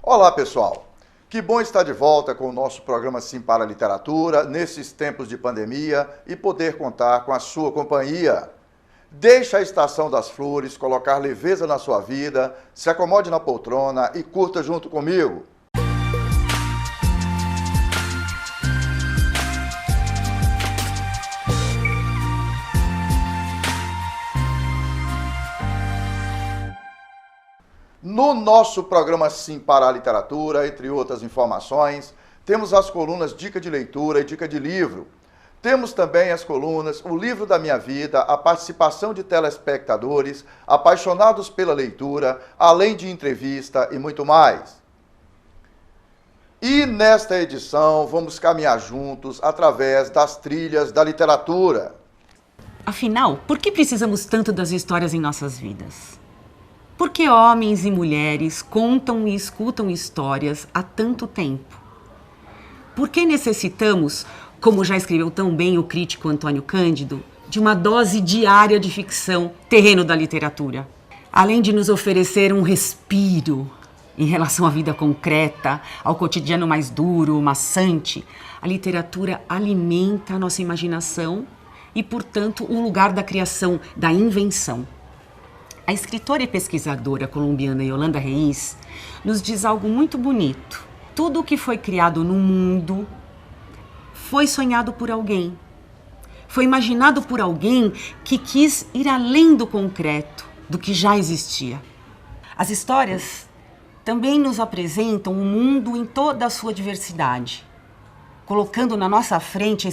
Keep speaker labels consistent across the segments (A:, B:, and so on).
A: Olá, pessoal! Que bom estar de volta com o nosso programa Sim para a Literatura, nesses tempos de pandemia, e poder contar com a sua companhia. Deixe a Estação das Flores colocar leveza na sua vida, se acomode na poltrona e curta junto comigo. No nosso programa Sim para a Literatura, entre outras informações, temos as colunas Dica de Leitura e Dica de Livro. Temos também as colunas O Livro da Minha Vida, a participação de telespectadores apaixonados pela leitura, além de entrevista e muito mais. E nesta edição vamos caminhar juntos através das trilhas da literatura.
B: Afinal, por que precisamos tanto das histórias em nossas vidas? Por que homens e mulheres contam e escutam histórias há tanto tempo? Por que necessitamos, como já escreveu tão bem o crítico Antônio Cândido, de uma dose diária de ficção, terreno da literatura? Além de nos oferecer um respiro em relação à vida concreta, ao cotidiano mais duro, maçante, a literatura alimenta a nossa imaginação e, portanto, o lugar da criação, da invenção. A escritora e pesquisadora colombiana Yolanda Reis nos diz algo muito bonito. Tudo o que foi criado no mundo foi sonhado por alguém. Foi imaginado por alguém que quis ir além do concreto, do que já existia. As histórias também nos apresentam o mundo em toda a sua diversidade, colocando na nossa frente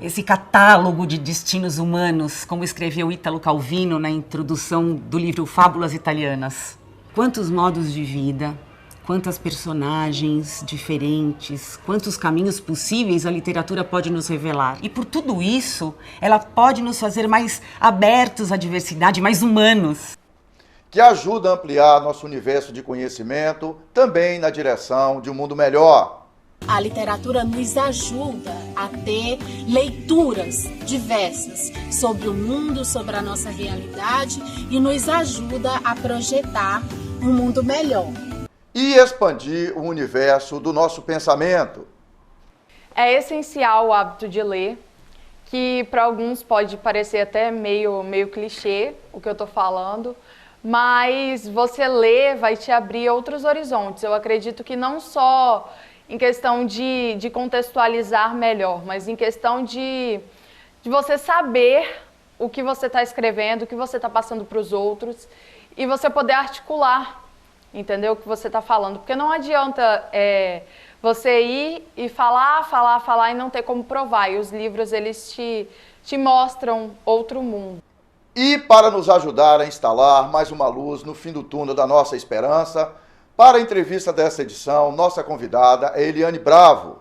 B: esse catálogo de destinos humanos, como escreveu Ítalo Calvino na introdução do livro Fábulas Italianas. Quantos modos de vida, quantas personagens diferentes, quantos caminhos possíveis a literatura pode nos revelar. E por tudo isso, ela pode nos fazer mais abertos à diversidade, mais humanos.
A: Que ajuda a ampliar nosso universo de conhecimento, também na direção de um mundo melhor.
C: A literatura nos ajuda a ter leituras diversas sobre o mundo, sobre a nossa realidade e nos ajuda a projetar um mundo melhor.
A: E expandir o universo do nosso pensamento.
D: É essencial o hábito de ler, que para alguns pode parecer até meio clichê o que eu estou falando, mas você ler vai te abrir outros horizontes. Eu acredito que não só em questão de contextualizar melhor, mas em questão de você saber o que você está escrevendo, o que você está passando para os outros, e você poder articular, entendeu, o que você está falando. Porque não adianta você ir e falar e não ter como provar. E os livros, eles te mostram outro mundo.
A: E para nos ajudar a instalar mais uma luz no fim do túnel da nossa esperança, para a entrevista dessa edição, nossa convidada é Eliane Bravo.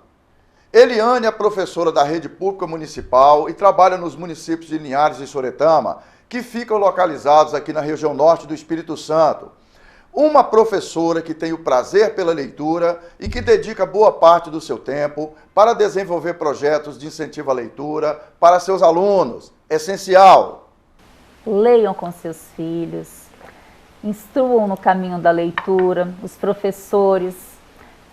A: Eliane é professora da Rede Pública Municipal e trabalha nos municípios de Linhares e Soretama, que ficam localizados aqui na região norte do Espírito Santo. Uma professora que tem o prazer pela leitura e que dedica boa parte do seu tempo para desenvolver projetos de incentivo à leitura para seus alunos. Essencial!
E: Leiam com seus filhos. Instruam no caminho da leitura, os professores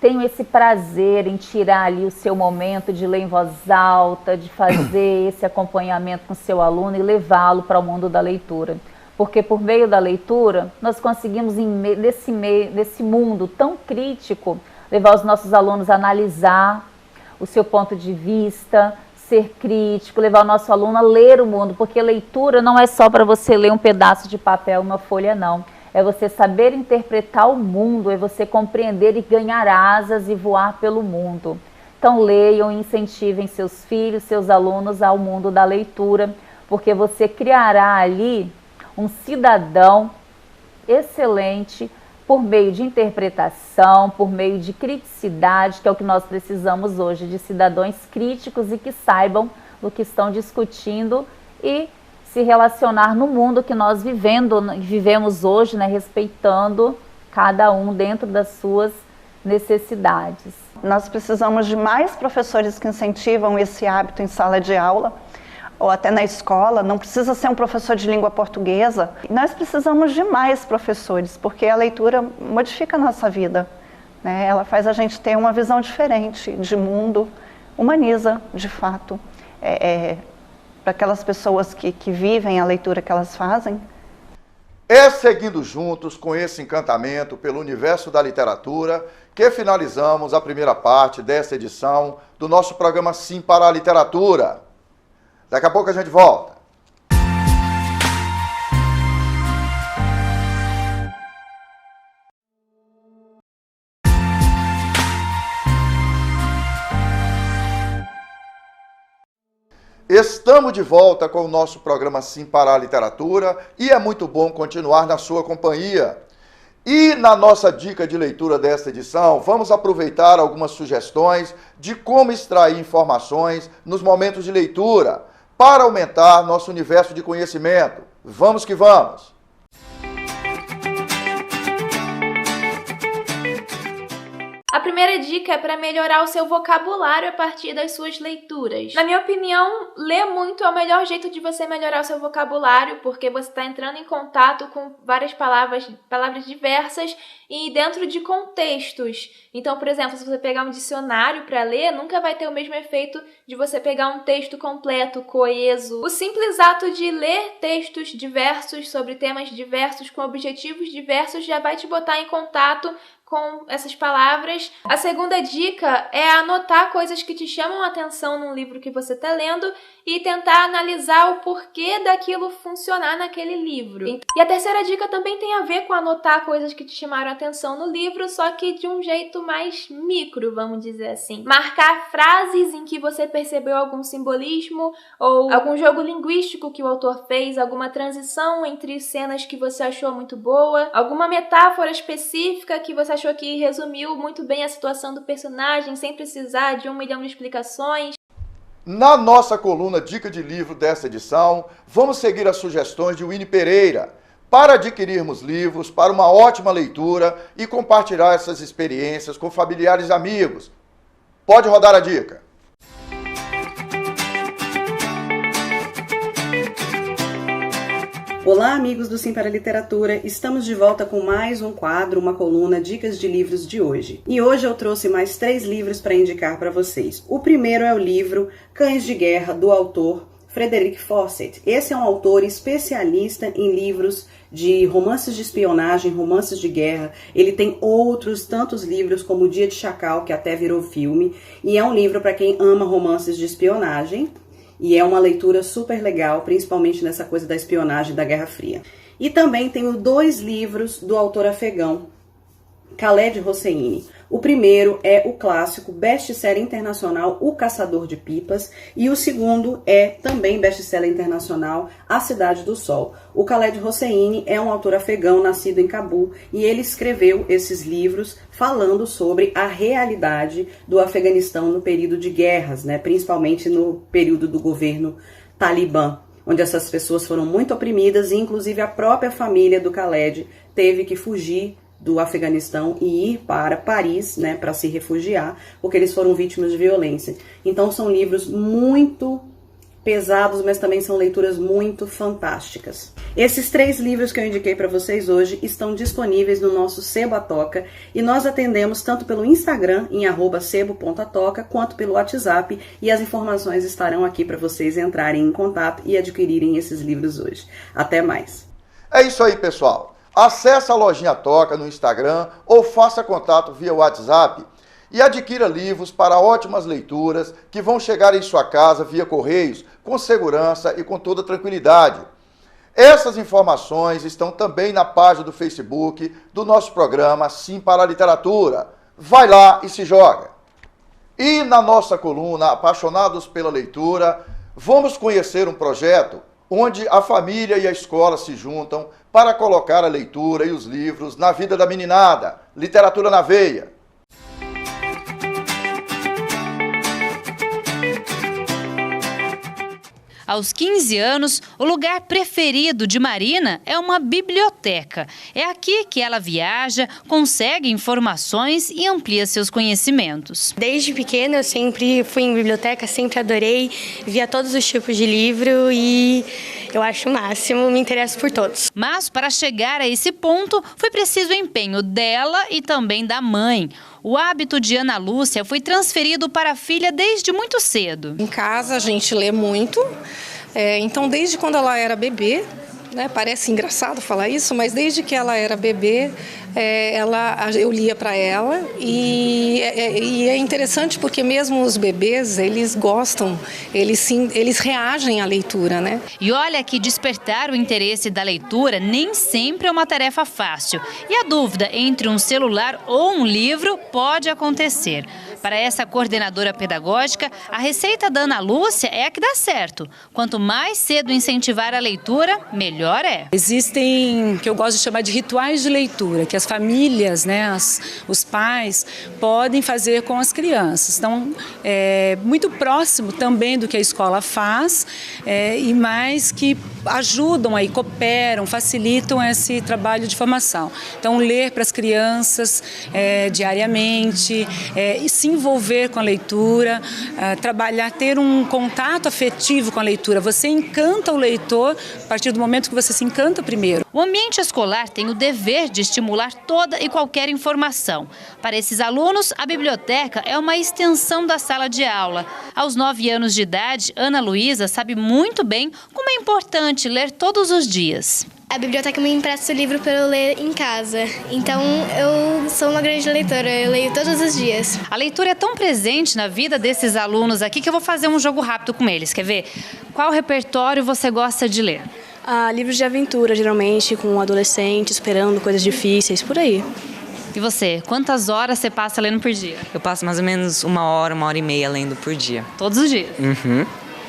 E: tenham esse prazer em tirar ali o seu momento de ler em voz alta, de fazer esse acompanhamento com o seu aluno e levá-lo para o mundo da leitura. Porque por meio da leitura, nós conseguimos, nesse mundo tão crítico, levar os nossos alunos a analisar o seu ponto de vista, ser crítico, levar o nosso aluno a ler o mundo, porque leitura não é só para você ler um pedaço de papel, uma folha, não. É você saber interpretar o mundo, é você compreender e ganhar asas e voar pelo mundo. Então leiam e incentivem seus filhos, seus alunos ao mundo da leitura, porque você criará ali um cidadão excelente por meio de interpretação, por meio de criticidade, que é o que nós precisamos hoje, de cidadãos críticos e que saibam do que estão discutindo e se relacionar no mundo que nós vivemos hoje, né, respeitando cada um dentro das suas necessidades.
F: Nós precisamos de mais professores que incentivam esse hábito em sala de aula, ou até na escola. Não precisa ser um professor de língua portuguesa. Nós precisamos de mais professores, porque a leitura modifica a nossa vida. né? Ela faz a gente ter uma visão diferente de mundo, humaniza, de fato, para aquelas pessoas que vivem a leitura que elas fazem.
A: É seguindo juntos com esse encantamento pelo universo da literatura que finalizamos a primeira parte dessa edição do nosso programa Sim para a Literatura. Daqui a pouco a gente volta. Estamos de volta com o nosso programa Sim para a Literatura e é muito bom continuar na sua companhia. E na nossa dica de leitura desta edição, vamos aproveitar algumas sugestões de como extrair informações nos momentos de leitura para aumentar nosso universo de conhecimento. Vamos que vamos!
G: A primeira dica é para melhorar o seu vocabulário a partir das suas leituras. Na minha opinião, ler muito é o melhor jeito de você melhorar o seu vocabulário, porque você está entrando em contato com várias palavras diversas e dentro de contextos. Então, por exemplo, se você pegar um dicionário para ler, nunca vai ter o mesmo efeito de você pegar um texto completo, coeso. O simples ato de ler textos diversos sobre temas diversos, com objetivos diversos, já vai te botar em contato com essas palavras. A segunda dica é anotar coisas que te chamam a atenção num livro que você está lendo e tentar analisar o porquê daquilo funcionar naquele livro. E a terceira dica também tem a ver com anotar coisas que te chamaram a atenção no livro, só que de um jeito mais micro, vamos dizer assim. Marcar frases em que você percebeu algum simbolismo ou algum jogo linguístico que o autor fez, alguma transição entre cenas que você achou muito boa, alguma metáfora específica que você achou que resumiu muito bem a situação do personagem sem precisar de 1 milhão de explicações.
A: Na nossa coluna Dica de Livro desta edição, vamos seguir as sugestões de Winnie Pereira para adquirirmos livros para uma ótima leitura e compartilhar essas experiências com familiares e amigos. Pode rodar a dica.
H: Olá, amigos do Sim para a Literatura. Estamos de volta com mais um quadro, uma coluna Dicas de Livros de hoje. E hoje eu trouxe mais 3 livros para indicar para vocês. O primeiro é o livro Cães de Guerra, do autor Frederick Fawcett. Esse é um autor especialista em livros de romances de espionagem, romances de guerra. Ele tem outros tantos livros, como O Dia de Chacal, que até virou filme. E é um livro para quem ama romances de espionagem. E é uma leitura super legal, principalmente nessa coisa da espionagem da Guerra Fria. E também tenho 2 livros do autor afegão, Khaled Hosseini. O primeiro é o clássico best-seller internacional O Caçador de Pipas e o segundo é também best-seller internacional A Cidade do Sol. O Khaled Hosseini é um autor afegão nascido em Cabul e ele escreveu esses livros falando sobre a realidade do Afeganistão no período de guerras, né? Principalmente no período do governo Talibã, onde essas pessoas foram muito oprimidas e inclusive a própria família do Khaled teve que fugir do Afeganistão e ir para Paris, né, para se refugiar, porque eles foram vítimas de violência. Então são livros muito pesados, mas também são leituras muito fantásticas. Esses 3 livros que eu indiquei para vocês hoje estão disponíveis no nosso Sebo Atoca e nós atendemos tanto pelo Instagram em @sebo.atoca quanto pelo WhatsApp e as informações estarão aqui para vocês entrarem em contato e adquirirem esses livros hoje. Até mais!
A: É isso aí, pessoal. Acesse a lojinha Toca no Instagram ou faça contato via WhatsApp e adquira livros para ótimas leituras que vão chegar em sua casa via correios com segurança e com toda tranquilidade. Essas informações estão também na página do Facebook do nosso programa Sim para a Literatura. Vai lá e se joga! E na nossa coluna Apaixonados pela Leitura, vamos conhecer um projeto onde a família e a escola se juntam para colocar a leitura e os livros na vida da meninada. Literatura na Veia.
I: Aos 15 anos, o lugar preferido de Marina é uma biblioteca. É aqui que ela viaja, consegue informações e amplia seus conhecimentos.
J: Desde pequena eu sempre fui em biblioteca, sempre adorei, via todos os tipos de livro e Eu acho o máximo, me interesso por todos.
I: Mas para chegar a esse ponto, foi preciso o empenho dela e também da mãe. O hábito de Ana Lúcia foi transferido para a filha desde muito cedo.
K: Em casa a gente lê muito, então desde quando ela era bebê, né, parece engraçado falar isso, mas desde que ela era bebê, eu lia para ela e é interessante porque mesmo os bebês, eles gostam, eles reagem à leitura, né?
I: E olha que despertar o interesse da leitura nem sempre é uma tarefa fácil. E a dúvida entre um celular ou um livro pode acontecer. Para essa coordenadora pedagógica, a receita da Ana Lúcia é a que dá certo. Quanto mais cedo incentivar a leitura, melhor é.
L: Existem, que eu gosto de chamar de rituais de leitura, que as famílias, né, os pais podem fazer com as crianças. Então, é muito próximo também do que a escola faz e mais que ajudam aí, cooperam, facilitam esse trabalho de formação. Então, ler para as crianças diariamente, e se envolver com a leitura, trabalhar, ter um contato afetivo com a leitura. Você encanta o leitor a partir do momento que você se encanta primeiro.
I: O ambiente escolar tem o dever de estimular toda e qualquer informação. Para esses alunos, a biblioteca é uma extensão da sala de aula. Aos 9 anos de idade, Ana Luísa sabe muito bem como é importante ler todos os dias.
J: A biblioteca me empresta o livro para eu ler em casa, então eu sou uma grande leitora, eu leio todos os dias.
I: A leitura é tão presente na vida desses alunos aqui que eu vou fazer um jogo rápido com eles, quer ver? Qual repertório você gosta de ler?
J: Livros de aventura, geralmente, com adolescentes, esperando coisas difíceis, por aí.
I: E você, quantas horas você passa lendo por dia?
M: Eu passo mais ou menos 1 hora e meia lendo por dia.
I: Todos os dias?
M: Uhum.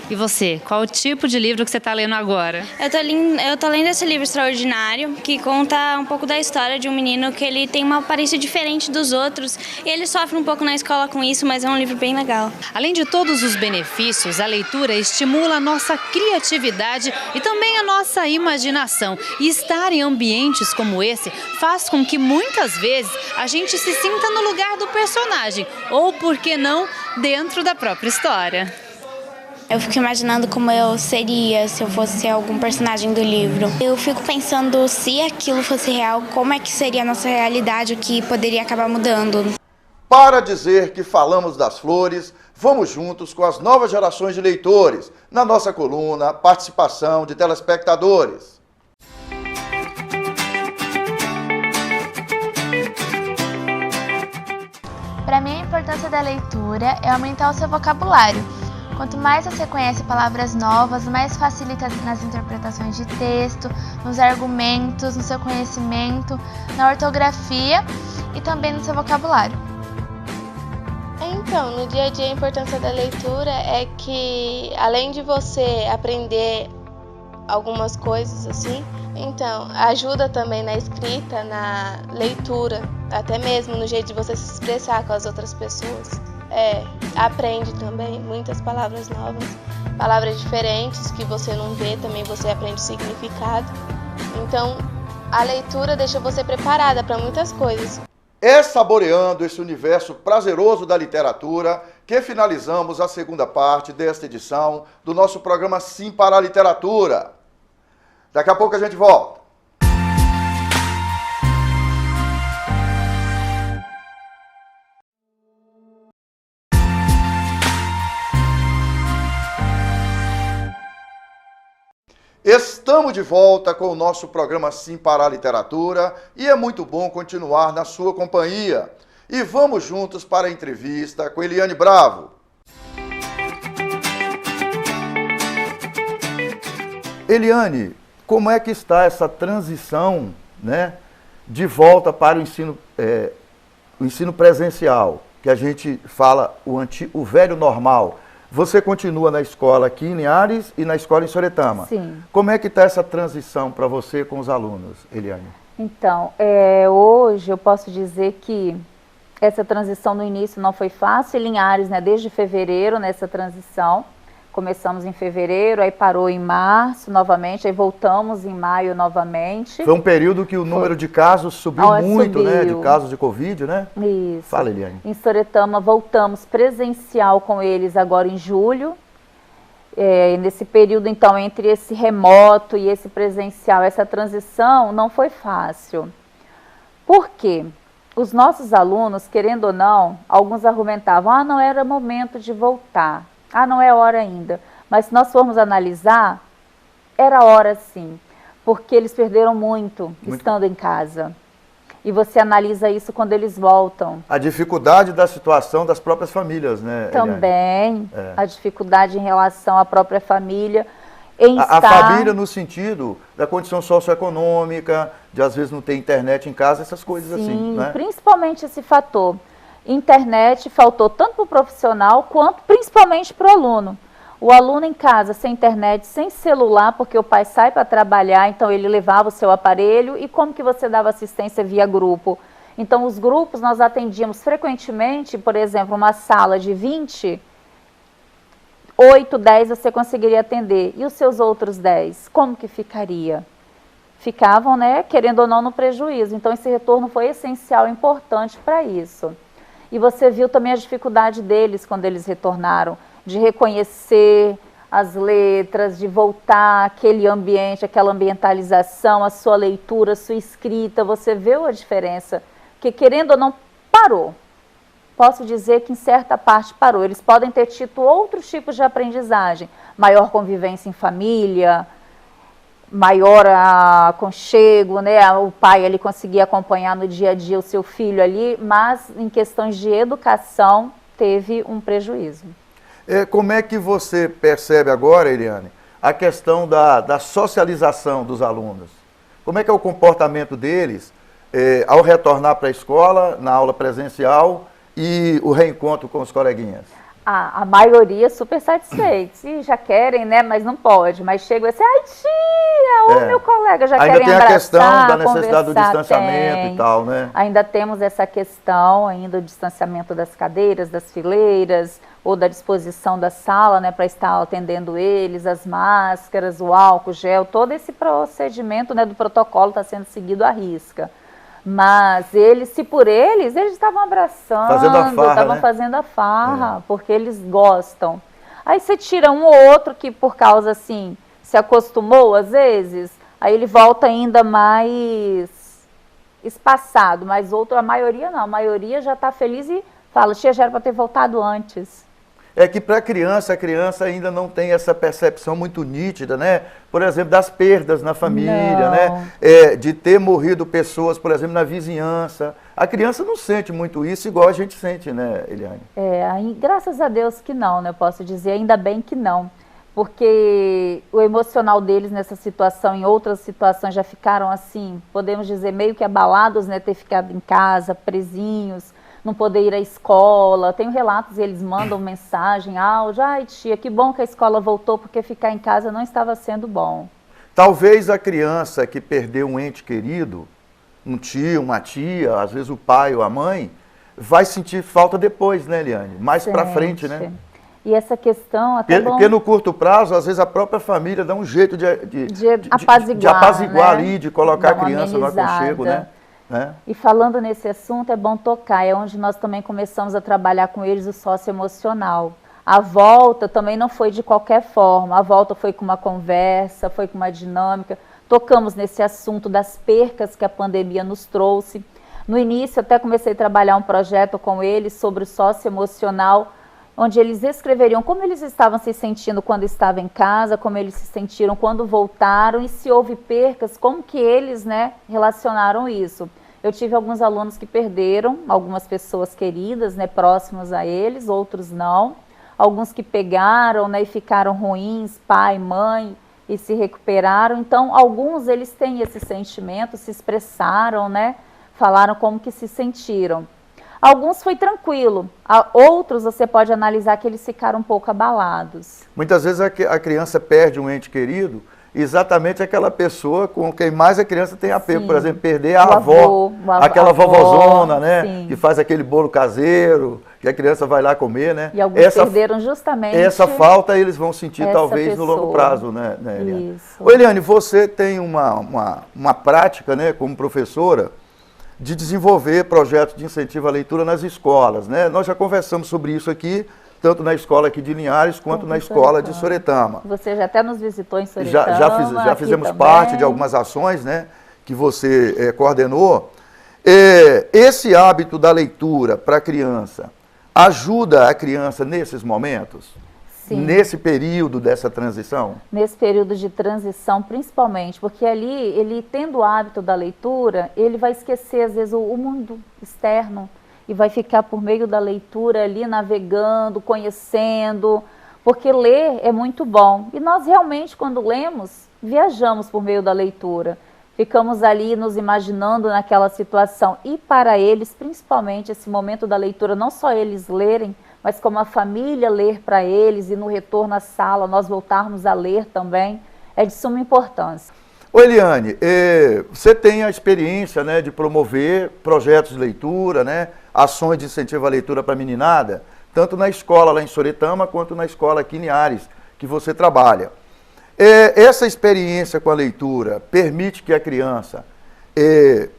I: E você, qual o tipo de livro que você está lendo agora?
N: Eu tô lendo esse livro extraordinário, que conta um pouco da história de um menino que ele tem uma aparência diferente dos outros. E ele sofre um pouco na escola com isso, mas é um livro bem legal.
I: Além de todos os benefícios, a leitura estimula a nossa criatividade e também a nossa imaginação. E estar em ambientes como esse faz com que muitas vezes a gente se sinta no lugar do personagem, ou, por que não, dentro da própria história.
N: Eu fico imaginando como eu seria se eu fosse algum personagem do livro. Eu fico pensando se aquilo fosse real, como é que seria a nossa realidade, o que poderia acabar mudando.
A: Para dizer que falamos das flores, vamos juntos com as novas gerações de leitores, na nossa coluna Participação de Telespectadores.
G: Para mim, a importância da leitura é aumentar o seu vocabulário. Quanto mais você conhece palavras novas, mais facilita nas interpretações de texto, nos argumentos, no seu conhecimento, na ortografia e também no seu vocabulário.
O: Então, no dia a dia a importância da leitura é que, além de você aprender algumas coisas assim, então ajuda também na escrita, na leitura, até mesmo no jeito de você se expressar com as outras pessoas. Aprende também muitas palavras novas, palavras diferentes que você não vê, também você aprende o significado. Então, a leitura deixa você preparada para muitas coisas.
A: É saboreando esse universo prazeroso da literatura que finalizamos a segunda parte desta edição do nosso programa Sim para a Literatura. Daqui a pouco a gente volta. Estamos de volta com o nosso programa Sim para a Literatura e é muito bom continuar na sua companhia. E vamos juntos para a entrevista com Eliane Bravo. Eliane, como é que está essa transição, né, de volta para o ensino presencial, que a gente fala o velho normal? Você continua na escola aqui em Linhares e na escola em Soretama.
E: Sim.
A: Como é que está essa transição para você com os alunos, Eliane?
E: Então, hoje eu posso dizer que essa transição no início não foi fácil. Linhares, né, desde fevereiro, nessa transição. Começamos em fevereiro, aí parou em março novamente, aí voltamos em maio novamente.
A: Foi um período que o número de casos subiu muito, né? De casos de Covid, né?
E: Isso.
A: Fala, Eliane.
E: Em Soretama voltamos presencial com eles agora em julho. Nesse período, então, entre esse remoto e esse presencial, essa transição não foi fácil. Por quê? Os nossos alunos, querendo ou não, alguns argumentavam, não era momento de voltar, não é hora ainda. Mas se nós formos analisar, era hora sim, porque eles perderam muito estando em casa. E você analisa isso quando eles voltam.
A: A dificuldade da situação das próprias famílias, né?
E: Também,
A: Eliane?
E: a dificuldade em relação à própria família.
A: A família no sentido da condição socioeconômica, de às vezes não ter internet em casa, essas coisas assim, né?
E: Principalmente esse fator. Internet faltou tanto para o profissional quanto principalmente para o aluno. O aluno em casa, sem internet, sem celular, porque o pai sai para trabalhar, então ele levava o seu aparelho. E como que você dava assistência via grupo? Então os grupos nós atendíamos frequentemente, por exemplo, uma sala de 20, 8, 10 você conseguiria atender. E os seus outros 10, como que ficaria? Ficavam, né, querendo ou não, no prejuízo. Então esse retorno foi essencial, importante para isso. E você viu também a dificuldade deles quando eles retornaram, de reconhecer as letras, de voltar àquele ambiente, aquela ambientalização, a sua leitura, a sua escrita. Você viu a diferença? Porque querendo ou não, parou. Posso dizer que em certa parte parou. Eles podem ter tido outros tipos de aprendizagem, maior convivência em família, maior aconchego, né? O pai ali conseguia acompanhar no dia a dia o seu filho ali, mas em questões de educação teve um prejuízo.
A: Como é que você percebe agora, Eliane, a questão da socialização dos alunos? Como é que é o comportamento deles ao retornar para a escola, na aula presencial, e o reencontro com os coleguinhas?
E: A maioria super satisfeitos. E já querem, né? Mas não pode. Mas chega assim, ai tia, meu colega, já querem abraçar,
A: ainda tem a questão da necessidade do distanciamento e tal, né?
E: Ainda temos essa questão, ainda o distanciamento das cadeiras, das fileiras, ou da disposição da sala, né? Para estar atendendo eles, as máscaras, o álcool, gel, todo esse procedimento, né, do protocolo está sendo seguido à risca. Mas eles, se por eles estavam abraçando, estavam fazendo a farra, porque eles gostam. Aí você tira um ou outro que por causa, assim, se acostumou às vezes, aí ele volta ainda mais espaçado, mas outro, a maioria não, a maioria já está feliz e fala, tia, já era para ter voltado antes.
A: É que para a criança ainda não tem essa percepção muito nítida, né? Por exemplo, das perdas na família, né? De ter morrido pessoas, por exemplo, na vizinhança. A criança não sente muito isso igual a gente sente, né, Eliane?
E: Graças a Deus que não, né? Eu posso dizer, ainda bem que não. Porque o emocional deles nessa situação, em outras situações, já ficaram assim, podemos dizer, meio que abalados, né? Ter ficado em casa, presinhos, não poder ir à escola. Tenho relatos, eles mandam mensagem, áudio, ai tia, que bom que a escola voltou, porque ficar em casa não estava sendo bom.
A: Talvez a criança que perdeu um ente querido, um tio, uma tia, às vezes o pai ou a mãe, vai sentir falta depois, né, Eliane? Mais para frente, né?
E: E essa questão até
A: porque no curto prazo, às vezes a própria família dá um jeito de
E: apaziguar,
A: né? Ali, de colocar a criança no aconchego, né?
E: E falando nesse assunto, é bom tocar, é onde nós também começamos a trabalhar com eles o socioemocional. A volta também não foi de qualquer forma, a volta foi com uma conversa, foi com uma dinâmica, tocamos nesse assunto das percas que a pandemia nos trouxe. No início até comecei a trabalhar um projeto com eles sobre o socioemocional, onde eles escreveriam como eles estavam se sentindo quando estavam em casa, como eles se sentiram quando voltaram e se houve percas, como que eles, né, relacionaram isso. Eu tive alguns alunos que perderam, algumas pessoas queridas, né, próximas a eles, outros não. Alguns que pegaram, né, e ficaram ruins, pai, mãe, e se recuperaram. Então, alguns eles têm esse sentimento, se expressaram, né, falaram como que se sentiram. Alguns foi tranquilo, outros você pode analisar que eles ficaram um pouco abalados.
A: Muitas vezes a criança perde um ente querido, exatamente aquela pessoa com quem mais a criança tem apego. Sim. Por exemplo, perder a avó, aquela vovózona, né? Sim. Que faz aquele bolo caseiro, que a criança vai lá comer, né?
E: E alguns perderam justamente
A: essa falta eles vão sentir talvez no longo prazo, né, Eliane? Isso. Ô, Eliane, você tem uma prática, né, como professora, de desenvolver projetos de incentivo à leitura nas escolas, né? Nós já conversamos sobre isso aqui, tanto na escola aqui de Linhares quanto na escola de Soretama.
E: Você já até nos visitou em Soretama.
A: Já fizemos parte de algumas ações, né, que você coordenou. Esse hábito da leitura para a criança ajuda a criança nesses momentos? Sim. Nesse período dessa transição?
E: Nesse período de transição, principalmente, porque ali, ele tendo o hábito da leitura, ele vai esquecer, às vezes, o mundo externo e vai ficar por meio da leitura ali, navegando, conhecendo, porque ler é muito bom. E nós realmente, quando lemos, viajamos por meio da leitura. Ficamos ali nos imaginando naquela situação. E para eles, principalmente, esse momento da leitura, não só eles lerem, mas como a família ler para eles e no retorno à sala nós voltarmos a ler também, é de suma importância.
A: Ô Eliane, você tem a experiência, né, de promover projetos de leitura, né, ações de incentivo à leitura para a meninada, tanto na escola lá em Soretama quanto na escola aqui em Linhares, que você trabalha. Essa experiência com a leitura permite que a criança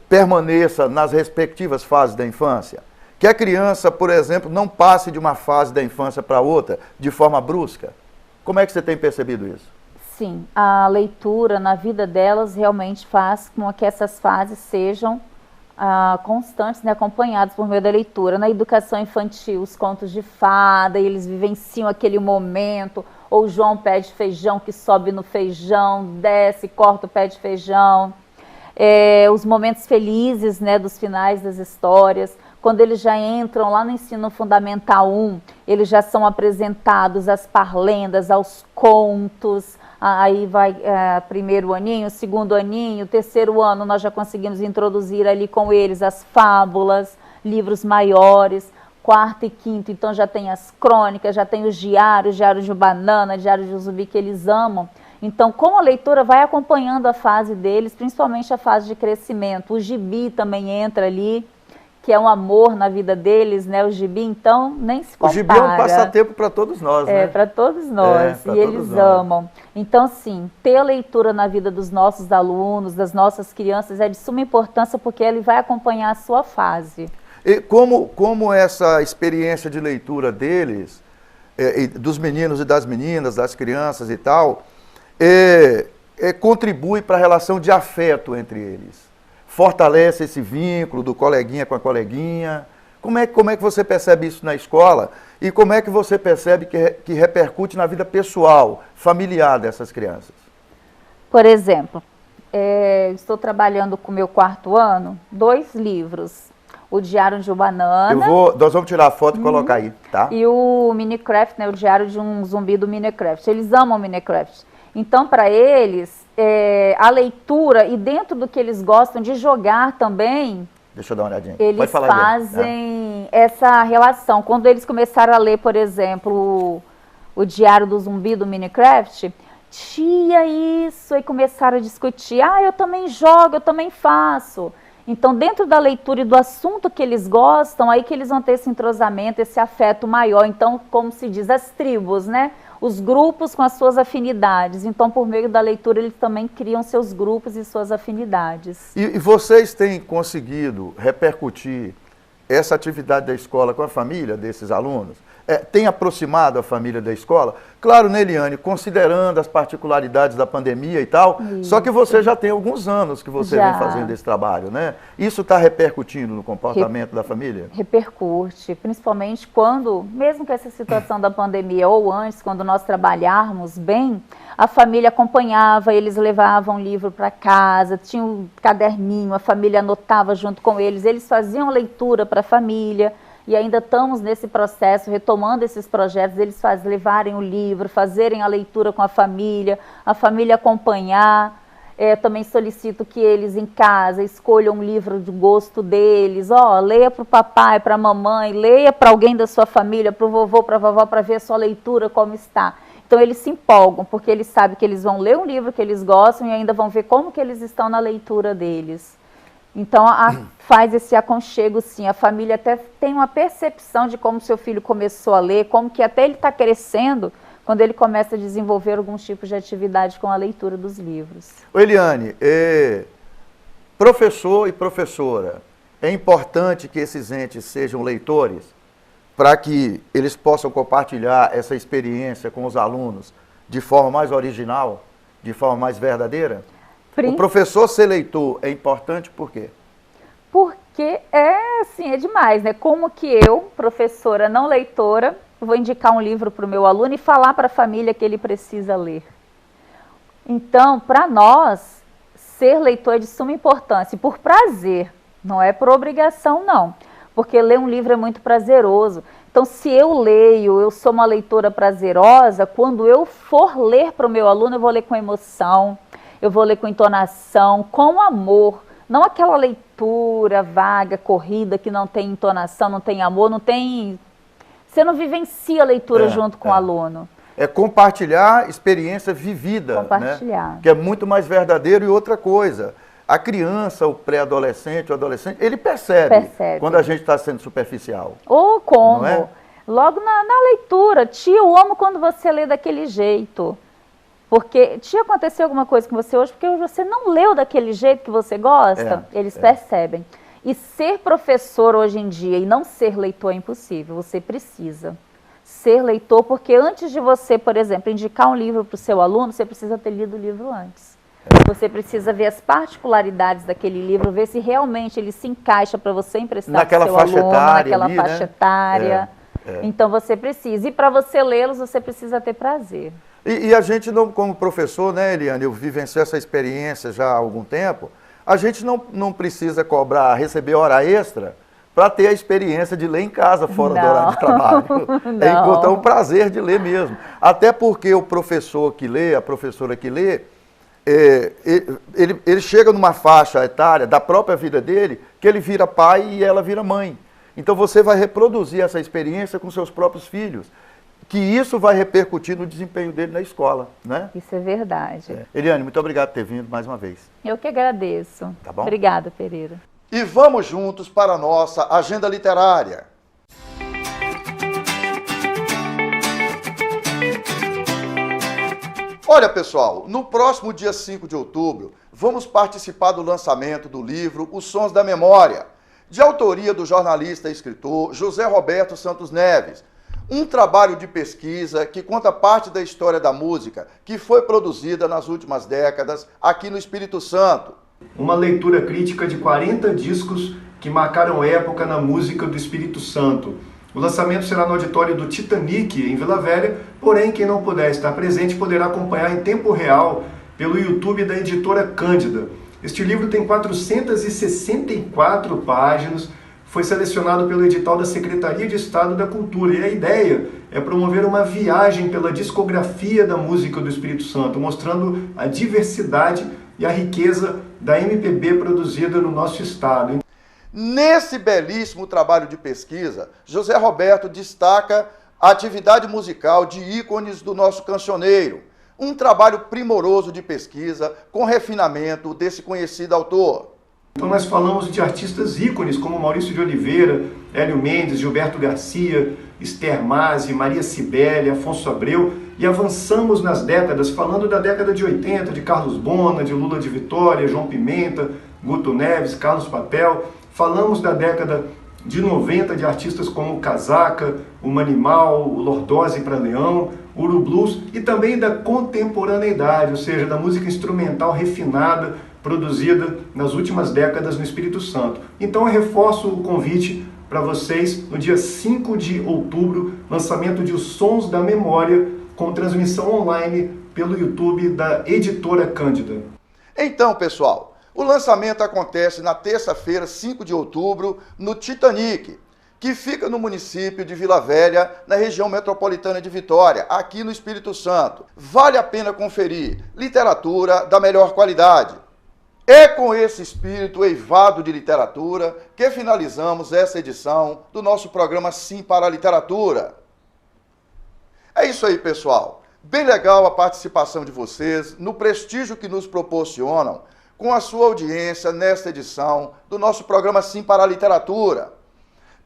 A: permaneça nas respectivas fases da infância? Que a criança, por exemplo, não passe de uma fase da infância para outra de forma brusca? Como é que você tem percebido isso?
E: Sim, a leitura na vida delas realmente faz com que essas fases sejam constantes, né, acompanhadas por meio da leitura. Na educação infantil, os contos de fada, eles vivenciam aquele momento, ou João pé de feijão que sobe no feijão, desce, corta o pé de feijão. Os momentos felizes, né, dos finais das histórias. Quando eles já entram lá no ensino fundamental 1, eles já são apresentados às parlendas, aos contos. Aí vai primeiro aninho, segundo aninho, terceiro ano, nós já conseguimos introduzir ali com eles as fábulas, livros maiores. Quarto e quinto, então já tem as crônicas, já tem os diários de banana, diário de zumbi que eles amam. Então, com a leitura vai acompanhando a fase deles, principalmente a fase de crescimento. O gibi também entra ali, que é um amor na vida deles, né? O gibi, então, nem se compara.
A: O gibi é um passatempo para todos nós, né?
E: Para todos nós, e eles amam. Então, sim, ter a leitura na vida dos nossos alunos, das nossas crianças, é de suma importância, porque ele vai acompanhar a sua fase.
A: E como essa experiência de leitura deles, dos meninos e das meninas, das crianças e tal, contribui para a relação de afeto entre eles? Fortalece esse vínculo do coleguinha com a coleguinha? Como é que você percebe isso na escola? E como é que você percebe que repercute na vida pessoal, familiar dessas crianças?
E: Por exemplo, estou trabalhando com o meu 4º ano, 2 livros. O Diário de uma Banana.
A: Nós vamos tirar a foto e colocar aí, tá?
E: E o Minecraft, né? O Diário de um Zumbi do Minecraft. Eles amam Minecraft. Então, para eles, a leitura, e dentro do que eles gostam de jogar também,
A: deixa eu dar uma olhadinha.
E: Eles fazem essa relação. Quando eles começaram a ler, por exemplo, o Diário do Zumbi do Minecraft, tia, isso, aí começaram a discutir. Eu também jogo, eu também faço. Então, dentro da leitura e do assunto que eles gostam, aí que eles vão ter esse entrosamento, esse afeto maior. Então, como se diz, as tribos, né? Os grupos com as suas afinidades. Então, por meio da leitura, eles também criam seus grupos e suas afinidades.
A: E vocês têm conseguido repercutir essa atividade da escola com a família desses alunos? Tem aproximado a família da escola? Claro, né, Eliane, considerando as particularidades da pandemia e tal, só que você já tem alguns anos que você vem fazendo esse trabalho, né? Isso está repercutindo no comportamento da família?
E: Repercute, principalmente quando, mesmo com essa situação da pandemia ou antes, quando nós trabalharmos bem, a família acompanhava, eles levavam livro para casa, tinha um caderninho, a família anotava junto com eles faziam leitura para a família. E ainda estamos nesse processo, retomando esses projetos, eles levarem o livro, fazerem a leitura com a família acompanhar. Também solicito que eles em casa escolham um livro de gosto deles. Leia para o papai, para a mamãe, leia para alguém da sua família, para o vovô, para a vovó, para ver a sua leitura como está. Então eles se empolgam, porque eles sabem que eles vão ler um livro que eles gostam e ainda vão ver como que eles estão na leitura deles. Então, faz esse aconchego, sim. A família até tem uma percepção de como seu filho começou a ler, como que até ele está crescendo, quando ele começa a desenvolver alguns tipos de atividade com a leitura dos livros.
A: Eliane, professor e professora, é importante que esses entes sejam leitores? para que eles possam compartilhar essa experiência com os alunos de forma mais original, de forma mais verdadeira? O professor ser leitor é importante por quê?
E: Porque é demais, né? Como que eu, professora não leitora, vou indicar um livro para o meu aluno e falar para a família que ele precisa ler. Então, para nós, ser leitor é de suma importância, e por prazer, não é por obrigação, não. Porque ler um livro é muito prazeroso. Então, se eu leio, eu sou uma leitora prazerosa, quando eu for ler para o meu aluno, eu vou ler com emoção, eu vou ler com entonação, com amor. Não aquela leitura vaga, corrida, que não tem entonação, não tem amor, não tem... Você não vivencia a leitura junto com o aluno.
A: É compartilhar experiência vivida,
E: compartilhar,
A: né? Que é muito mais verdadeiro. E outra coisa, a criança, o pré-adolescente, o adolescente, ele percebe quando a gente está sendo superficial.
E: Ou como?
A: Não é?
E: Logo na leitura, tia, eu amo quando você lê daquele jeito. Porque, tia, aconteceu alguma coisa com você hoje, porque você não leu daquele jeito que você gosta, eles percebem. E ser professor hoje em dia e não ser leitor é impossível, você precisa ser leitor, porque antes de você, por exemplo, indicar um livro para o seu aluno, você precisa ter lido o livro antes. Você precisa ver as particularidades daquele livro, ver se realmente ele se encaixa para você emprestar para o seu aluno, naquela faixa etária. Então você precisa. E para você lê-los, você precisa ter prazer.
A: E a gente não, como professor, né, Eliane, eu vivenciei essa experiência já há algum tempo, a gente não precisa cobrar, receber hora extra para ter a experiência de ler em casa, fora do horário de trabalho. É encontrar um prazer de ler mesmo. Até porque o professor que lê, a professora que lê, ele chega numa faixa etária da própria vida dele, que ele vira pai e ela vira mãe. Então você vai reproduzir essa experiência com seus próprios filhos, que isso vai repercutir no desempenho dele na escola, né?
E: Isso é verdade.
A: Eliane, muito obrigado por ter vindo mais uma vez.
E: Eu que agradeço.
A: Tá bom?
E: Obrigada, Pereira.
A: E vamos juntos para a nossa agenda literária. Olha, pessoal, no próximo dia 5 de outubro, vamos participar do lançamento do livro Os Sons da Memória, de autoria do jornalista e escritor José Roberto Santos Neves. Um trabalho de pesquisa que conta parte da história da música que foi produzida nas últimas décadas aqui no Espírito Santo.
P: Uma leitura crítica de 40 discos que marcaram época na música do Espírito Santo. O lançamento será no auditório do Titanic, em Vila Velha, porém quem não puder estar presente poderá acompanhar em tempo real pelo YouTube da editora Cândida. Este livro tem 464 páginas, foi selecionado pelo edital da Secretaria de Estado da Cultura e a ideia é promover uma viagem pela discografia da música do Espírito Santo, mostrando a diversidade e a riqueza da MPB produzida no nosso estado.
A: Nesse belíssimo trabalho de pesquisa, José Roberto destaca a atividade musical de ícones do nosso cancioneiro, um trabalho primoroso de pesquisa com refinamento desse conhecido autor.
P: Então nós falamos de artistas ícones como Maurício de Oliveira, Hélio Mendes, Gilberto Garcia, Esther Mazi, Maria Cibele, Afonso Abreu, e avançamos nas décadas, falando da década de 80, de Carlos Bona, de Lula de Vitória, João Pimenta, Guto Neves, Carlos Papel. Falamos da década de 90 de artistas como o Casaca, o Manimal, o Lordose para Leão, o Uru Blues, e também da contemporaneidade, ou seja, da música instrumental refinada, produzida nas últimas décadas no Espírito Santo. Então eu reforço o convite para vocês no dia 5 de outubro, lançamento de Os Sons da Memória, com transmissão online pelo YouTube da editora Cândida.
A: Então, pessoal, o lançamento acontece na terça-feira, 5 de outubro, no Titanic, que fica no município de Vila Velha, na região metropolitana de Vitória, aqui no Espírito Santo. Vale a pena conferir literatura da melhor qualidade. É com esse espírito eivado de literatura que finalizamos essa edição do nosso programa Sim para a Literatura. É isso aí, pessoal. Bem legal a participação de vocês, no prestígio que nos proporcionam com a sua audiência nesta edição do nosso programa Sim para a Literatura.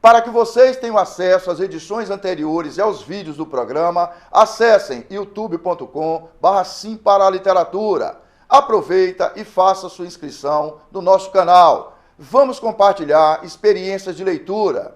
A: Para que vocês tenham acesso às edições anteriores e aos vídeos do programa, acessem youtube.com/Sim para a Literatura. Aproveita e faça sua inscrição no nosso canal. Vamos compartilhar experiências de leitura.